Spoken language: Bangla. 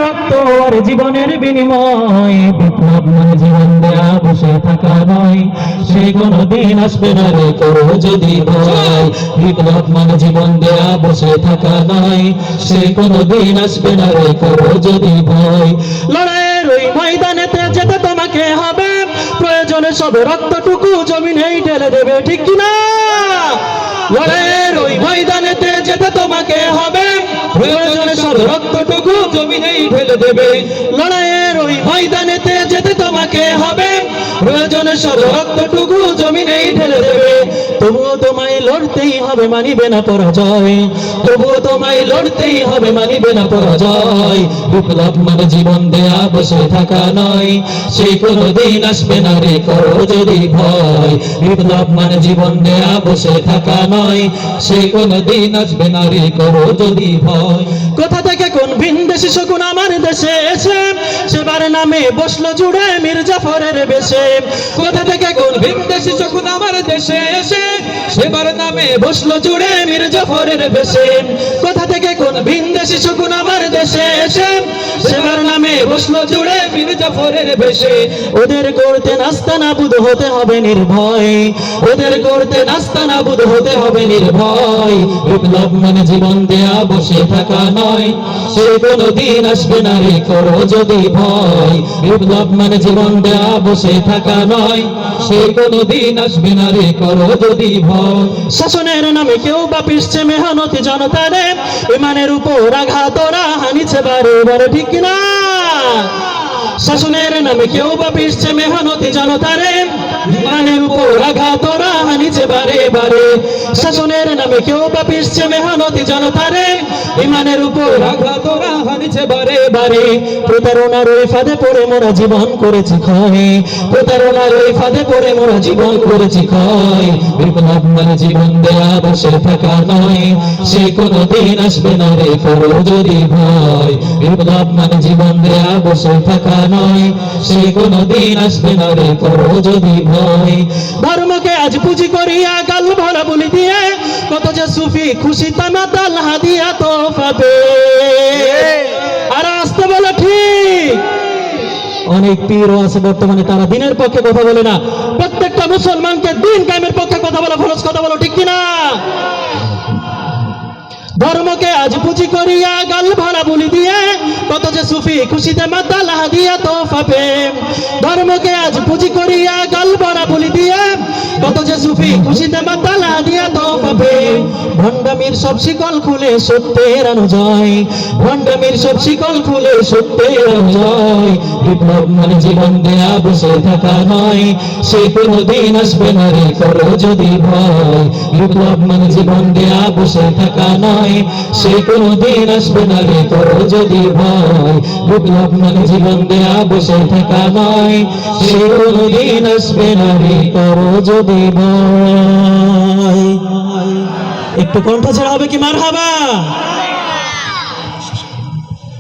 রক্ত আর জীবনের বিনিময় বিপ্লব মানে জীবন দেয়া বসে থাকা নয়, সে কোনদিন আসবে না রে করো যদি ভয়। বিপ্লব মানে জীবন দেয়া বসে থাকা নয়, সে কোনদিন আসবে না রে করো যদি ভয়। লড়াইয়ের ওই ময়দানেতে যেতে তোমাকে হবে, প্রয়োজনে সব রক্তটুকু জমিনেই ঢেলে দেবে, ঠিক কিনা? লড়াইয়ের ওই ময়দানেতে যেতে তোমাকে হবে, প্রয়োজনে সব রক্তটুকু জমিনেই ঢেলে দেবে। লড়াইয়ের ওই ময়দানেতে যেতে তোমাকে হবে, প্রয়োজনে সব রক্তটুকু জমিনেই ঢেলে দেবে। তবুও তোমায় লড়তেই হবে, মানিবে না পরাজয়। তবুও তোমায় লড়তেই হবে, মানিবে না পরাজয়। বিপ্লব মানে জীবন দেয়া বসে থাকা নয়, সে কোনদিন আসবে না রে করো যদি ভয়। বিপ্লব মানে জীবন দেয়া বসে থাকা নয়, সে কোনদিন আসবে না রে করো যদি ভয়। কোথা থেকে কোন ভিনদেশি শকুন আমার দেশে এসে সেবার নামে বসলো জুড়ে মীর জাফরের বেশে। কোথা থেকে কোন ভিনদেশি শকুন আমার দেশে এসে সেবার নামে বসলো জুড়ে মীর জাফরের বেশে। কোথা থেকে কোন ভিনদেশি শকুন আমার দেশে এসে সেবার নামে বসলো জুড়ে মীর জাফরের বেশে। ওদের করতে নাস্তানাবুদ হতে হবে নির্ভয়, ওদের করতে নাস্তানাবুদ হতে হবে নির্ভয়। বিপ্লব মানে জীবন দেয়া বসে থাকা নয়, সে কোনদিন আসবে না রে করো যদি ভয়। বিপ্লব মানে জীবন দেয়া বসে থাকা নয়, সে কোনদিন আসবে না রে করো যদি ভয়। শাসনের নামে কেউ বা পিসছে মেহনতি জনতারে, ইমানের উপর আঘাত ওরা হানিছে বারে বারে, ঠিক কিনা? শাসনের নামে কেউ বা পিসছে মেহনতি জনতারে, ইমানের উপর আঘাত ওরা হানিছে বারে বারে। শাসনের নামে কেউ বা পিসছে মেহনতি জনতারে, ইমানের উপর আঘাত ওরা হানিছে বারে বারে। প্রতারণার ওই ফাঁদে পড়ে মোরা জীবন করেছি ক্ষয়, প্রতারণার ওই ফাঁদে পড়ে মোরা জীবন করেছি ক্ষয়। বিপ্লব মানে জীবন দেয়া বসে থাকা নয়, সে কোনদিন আসবে না রে করো যদি ভয়। বিপ্লব মানে জীবন দেয়া বসে থাকা নয়, সে কোনদিন আসবে না রে করো যদি ভয়। ধর্মকে আজ পুঁজি করিয়া গাল ভরা বলি দিয়ে কত যে সুফি খুশি তামাতাল হাদিয়া তো পাবে। আর আসতে বলো ঠিক, অনেক পীরও আছে বর্তমানে তারা দিনের পক্ষে কথা বলে না। প্রত্যেকটা মুসলমানকে দিন কায়েমের পক্ষে কথা বলা ফরজ, কথা বলো ঠিক কিনা? ধর্মকে আজ পুঁজি করিয়া গাল ভরা বলি দিয়ে কত যে সুফি খুশিতে মাতাল হাদিয়া তো পাবে। ধর্মকে আজ পুঁজি করিয়া গাল ভরা বলি দিয়ে কত যে সুফি খুশিতে মাতাল হাদিয়া তো পাবে। ভণ্ডামির সব শিকল খুলে সত্যের অনুজয়, ভণ্ডামির সব শিকল খুলে সত্যের অনুজয়। বিপ্লব মানে জীবন দেয়া বসে থাকা নয়, সে কোনদিন আসবে না রে করো যদি ভয়। বিপ্লব মানে জীবন দেয়া বসে থাকা নয়, সে কোনদিন আসবে না রে করো যদি ভয়। বিপ্লব মানে জীবন দেয়া বসে থাকা নয়, সে কোনদিন আসবে না রে করো যদি ভয়। একটু কণ্ঠ ছাড়া হবে কি মারহাবা?